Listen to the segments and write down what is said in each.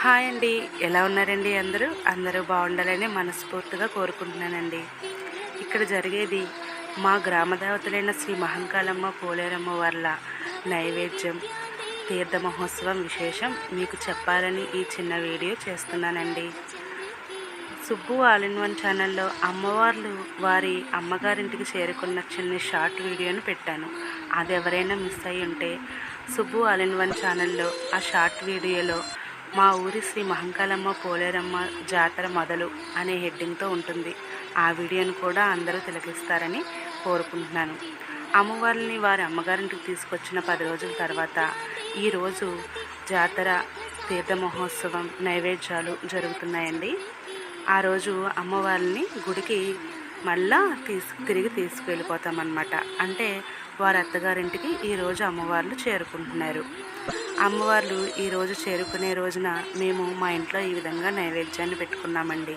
Hi అండి, ఎలా ఉన్నారండి? అందరూ బాగుండాలని మనస్ఫూర్తిగా కోరుకుంటున్నానండి. ఇక్కడ జరిగేది మా గ్రామ దేవతలైన శ్రీ మహంకాళమ్మ పోలేరమ్మ వార్ల నైవేద్యం తీర్థ మహోత్సవం విశేషం మీకు చెప్పాలని ఈ చిన్న వీడియో చేస్తున్నానండి. సుబ్బు ఆల్ ఇన్ వన్ ఛానల్లో అమ్మవార్లు వారి అమ్మగారింటికి చేరుకున్న చిన్న షార్ట్ వీడియోను పెట్టాను. అది ఎవరైనా మిస్ అయ్యి ఉంటే సుబ్బు ఆల్ ఇన్ వన్ ఛానల్లో ఆ షార్ట్ వీడియోలో మా ఊరి శ్రీ మహంకాళమ్మ పోలేరమ్మ జాతర మొదలు అనే హెడ్డింగ్తో ఉంటుంది. ఆ వీడియోను కూడా అందరూ తిలకిస్తారని కోరుకుంటున్నాను. అమ్మవారిని వారి అమ్మగారింటికి తీసుకొచ్చిన 10 రోజుల తర్వాత ఈరోజు జాతర తీర్థ మహోత్సవం నైవేద్యాలు జరుగుతున్నాయండి. ఆ రోజు అమ్మవారిని గుడికి మళ్ళా తిరిగి తీసుకువెళ్ళిపోతామన్నమాట. అంటే వారి అత్తగారింటికి ఈరోజు అమ్మవార్లు చేరుకుంటున్నారు. అమ్మవార్లు ఈరోజు చేరుకునే రోజున మేము మా ఇంట్లో ఈ విధంగా నైవేద్యాన్ని పెట్టుకున్నామండి.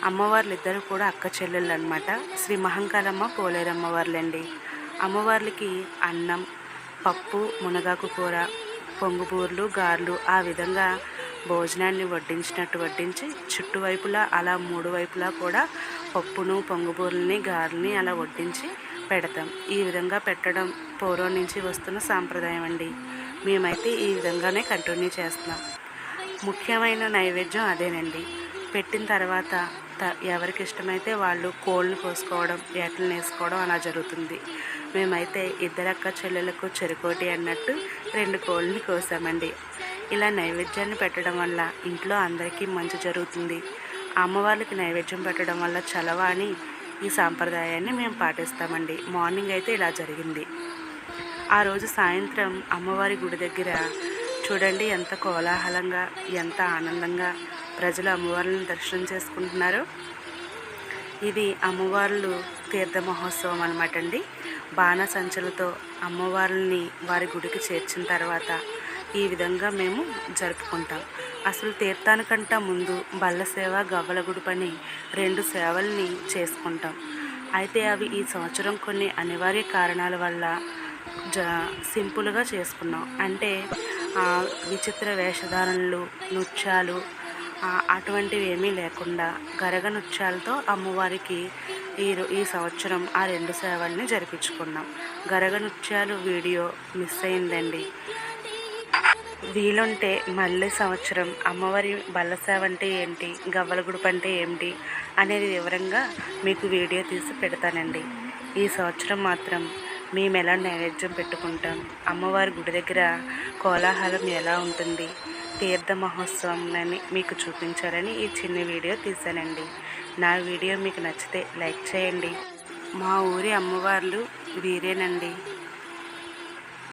అమ్మవార్లు ఇద్దరు కూడా అక్క చెల్లెళ్ళు అనమాట. శ్రీ మహంకాళమ్మ పోలేరమ్మ వార్లండి. అమ్మవార్లకి అన్నం, పప్పు, మునగాకు కూర, పొంగుబూర్లు, గారెలు ఆ విధంగా భోజనాన్ని వడ్డించినట్టు వడ్డించి చుట్టువైపులా అలా 3 వైపులా కూడా పప్పును, పొంగుబూరల్ని, గారెల్ని అలా వడ్డించి పెడతాం. ఈ విధంగా పెట్టడం పూర్వం నుంచి వస్తున్న సాంప్రదాయం అండి. మేమైతే ఈ విధంగానే కంటిన్యూ చేస్తున్నాం. ముఖ్యమైన నైవేద్యం అదేనండి. పెట్టిన తర్వాత ఎవరికి ఇష్టమైతే వాళ్ళు కోళ్ళని కోసుకోవడం, ఏటలను వేసుకోవడం అలా జరుగుతుంది. మేమైతే ఇద్దరక్క చెల్లెలకు చెరుకోటి అన్నట్టు 2 కోళ్ళని కోసామండి. ఇలా నైవేద్యాన్ని పెట్టడం వల్ల ఇంట్లో అందరికీ మంచి జరుగుతుంది. అమ్మవారికి నైవేద్యం పెట్టడం వల్ల చలవ అని ఈ సాంప్రదాయాన్ని మేము పాటిస్తామండి. మార్నింగ్ అయితే ఇలా జరిగింది. ఆ రోజు సాయంత్రం అమ్మవారి గుడి దగ్గర చూడండి ఎంత కోలాహలంగా, ఎంత ఆనందంగా ప్రజలు అమ్మవారిని దర్శనం చేసుకుంటున్నారు. ఇది అమ్మవార్లు తీర్థ మహోత్సవం అనమాట అండి. బాణసంచలతో అమ్మవారిని వారి గుడికి చేర్చిన తర్వాత ఈ విధంగా మేము జరుపుకుంటాం. అసలు తీర్థానికంటే ముందు బల్ల సేవ, గవ్వల గుడి పని 2 సేవల్ని చేసుకుంటాం. అయితే అవి ఈ సంవత్సరం కొన్ని అనివార్య కారణాల వల్ల సింపుల్గా చేసుకున్నాం. అంటే విచిత్ర వేషధారణలు, నృత్యాలు అటువంటివి ఏమీ లేకుండా గరగ నృత్యాలతో అమ్మవారికి ఈ సంవత్సరం ఆ 2 సేవల్ని జరిపించుకున్నాం. గరగ నృత్యాలు వీడియో మిస్ అయిందండి. వీలుంటే మళ్ళీ సంవత్సరం అమ్మవారి బల్ల సేవ అంటే ఏంటి, గవ్వల గుడుపు అంటే ఏంటి అనేది వివరంగా మీకు వీడియో తీసి పెడతానండి. ఈ సంవత్సరం మాత్రం మేము ఎలా నైవేద్యం పెట్టుకుంటాం, అమ్మవారి గుడి దగ్గర కోలాహలం ఎలా ఉంటుంది, తీర్థ మహోత్సవం అని మీకు చూపించాలని ఈ చిన్న వీడియో తీశానండి. నా వీడియో మీకు నచ్చితే లైక్ చేయండి. మా ఊరి అమ్మవార్లు వీరేనండి.